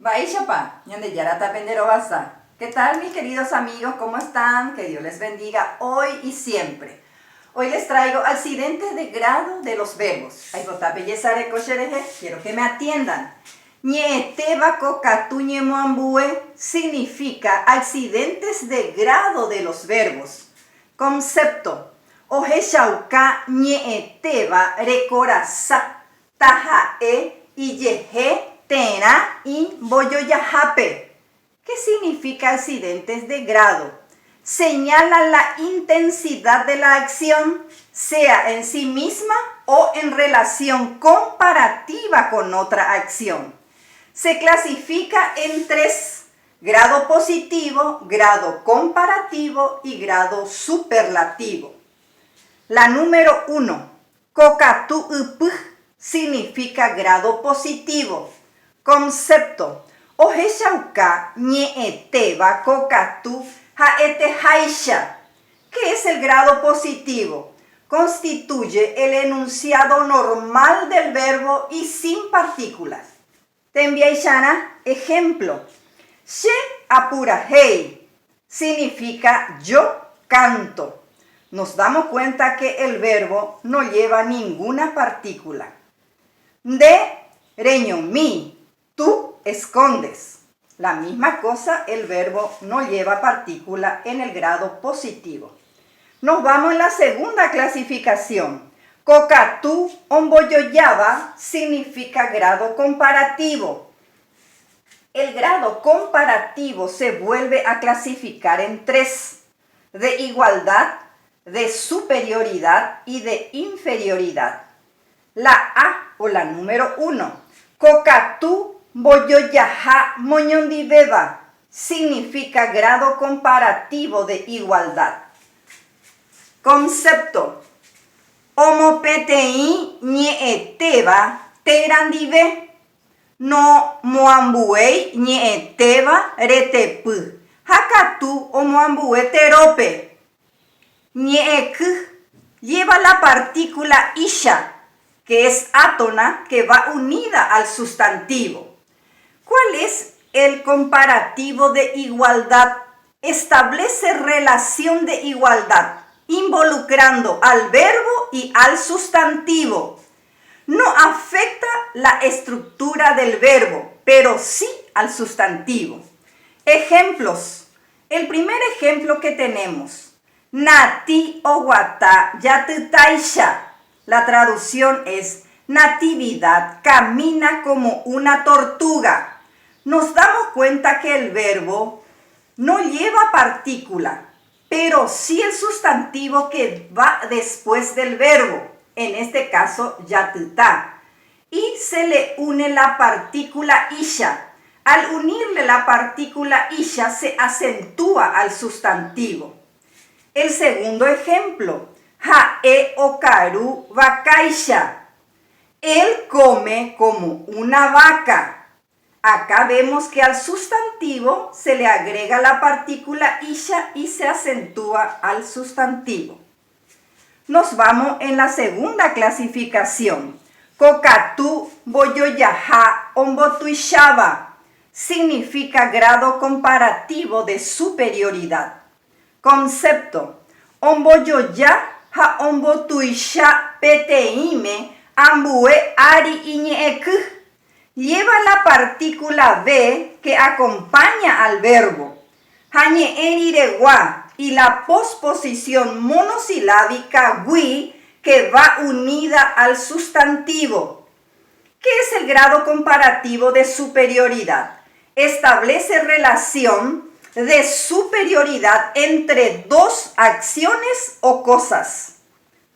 Baishapa, Ñandeyarata Penderobasa. ¿Qué tal, mis queridos amigos? ¿Cómo están? Que Dios les bendiga hoy y siempre. Hoy les traigo accidentes de grado de los verbos. Quiero que me atiendan. Ñeteba kokatuñemoambue significa accidentes de grado de los verbos. Concepto. Ojeshauka ñeteba recorasa tajae y yeje tena y boyoyajape. ¿Qué significa accidentes de grado? Señala la intensidad de la acción, sea en sí misma o en relación comparativa con otra acción. Se clasifica en tres: grado positivo, grado comparativo y grado superlativo. La número 1, kokatu'upuj, significa grado positivo. Concepto: ojeshauka ñe'eteva kokatu haetehaisha. ¿Qué es el grado positivo? Constituye el enunciado normal del verbo y sin partículas. Tembiaishana, ejemplo. She apurahei significa yo canto. Nos damos cuenta que el verbo no lleva ninguna partícula. De reñomi, tú escondes. La misma cosa, el verbo no lleva partícula en el grado positivo. Nos vamos en la segunda clasificación. Kokatu omboyoyaba significa grado comparativo. El grado comparativo se vuelve a clasificar en tres: de igualdad, de superioridad y de inferioridad. La A o la número 1, kokatu boyoyaha moñondibeba, significa grado comparativo de igualdad. Concepto: omopetei ñe'eteva terandive, no moambuei ñe'eteva retepy, hakatu omoambue terope. Ñe'eky lleva la partícula isha, que es átona, que va unida al sustantivo. ¿Cuál es el comparativo de igualdad? Establece relación de igualdad, involucrando al verbo y al sustantivo. No afecta la estructura del verbo, pero sí al sustantivo. Ejemplos. El primer ejemplo que tenemos: Nati owata yatutaisha. La traducción es: Natividad camina como una tortuga. Nos damos cuenta que el verbo no lleva partícula, pero sí el sustantivo que va después del verbo, en este caso yatuta, y se le une la partícula isha. Al unirle la partícula isha se acentúa al sustantivo. El segundo ejemplo: Hae okaru vakaisha. Él come como una vaca. Acá vemos que al sustantivo se le agrega la partícula isha y se acentúa al sustantivo. Nos vamos en la segunda clasificación. Kokatu boyoyaha ombotuishaba significa grado comparativo de superioridad. Concepto: omboyoya ha ombotuisha peteime ambue ari iñeeky. Lleva la partícula B que acompaña al verbo. Hañeeriregua y la posposición monosilábica wi que va unida al sustantivo. ¿Qué es el grado comparativo de superioridad? Establece relación de superioridad entre dos acciones o cosas.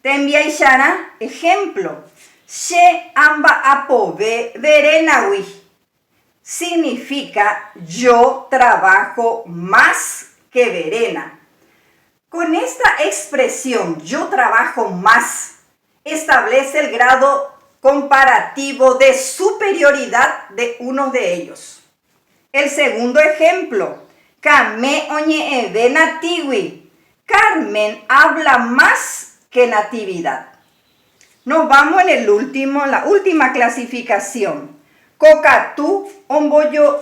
Tembiaishana, ejemplo. She amba apove verenawi significa yo trabajo más que Verena. Con esta expresión, yo trabajo más, establece el grado comparativo de superioridad de uno de ellos. El segundo ejemplo: Kame oñeeve natiwi. Carmen habla más que Natividad. Nos vamos en la última clasificación. Kokatu omboyo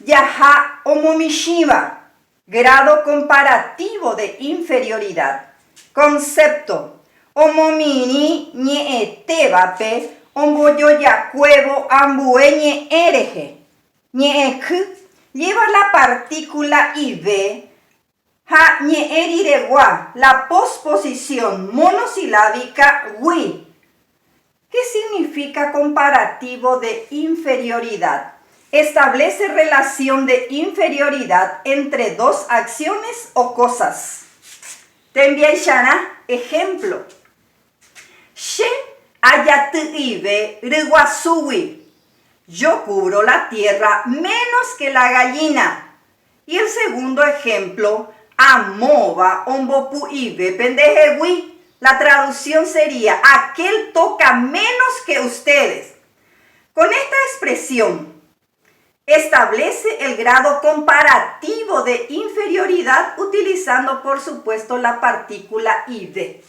Yaha omomishiva. Grado comparativo de inferioridad. Concepto. Omomini ñeetevape omboyoyacuevo ambue ñeereje. Ñeek lleva la partícula IV. Ha ñeeriregua, la posposición monosilábica wi. ¿Qué significa comparativo de inferioridad? Establece relación de inferioridad entre dos acciones o cosas. Tembiaishana, ejemplo. She ayatiive riguasuwi. Yo cubro la tierra menos que la gallina. Y el segundo ejemplo, amova ombopuive pendejewi. La traducción sería, aquel toca menos que ustedes. Con esta expresión, establece el grado comparativo de inferioridad utilizando, por supuesto, la partícula IV.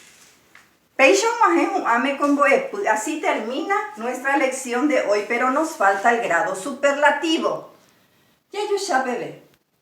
Así termina nuestra lección de hoy, pero nos falta el grado superlativo. Ya yo ya bebé.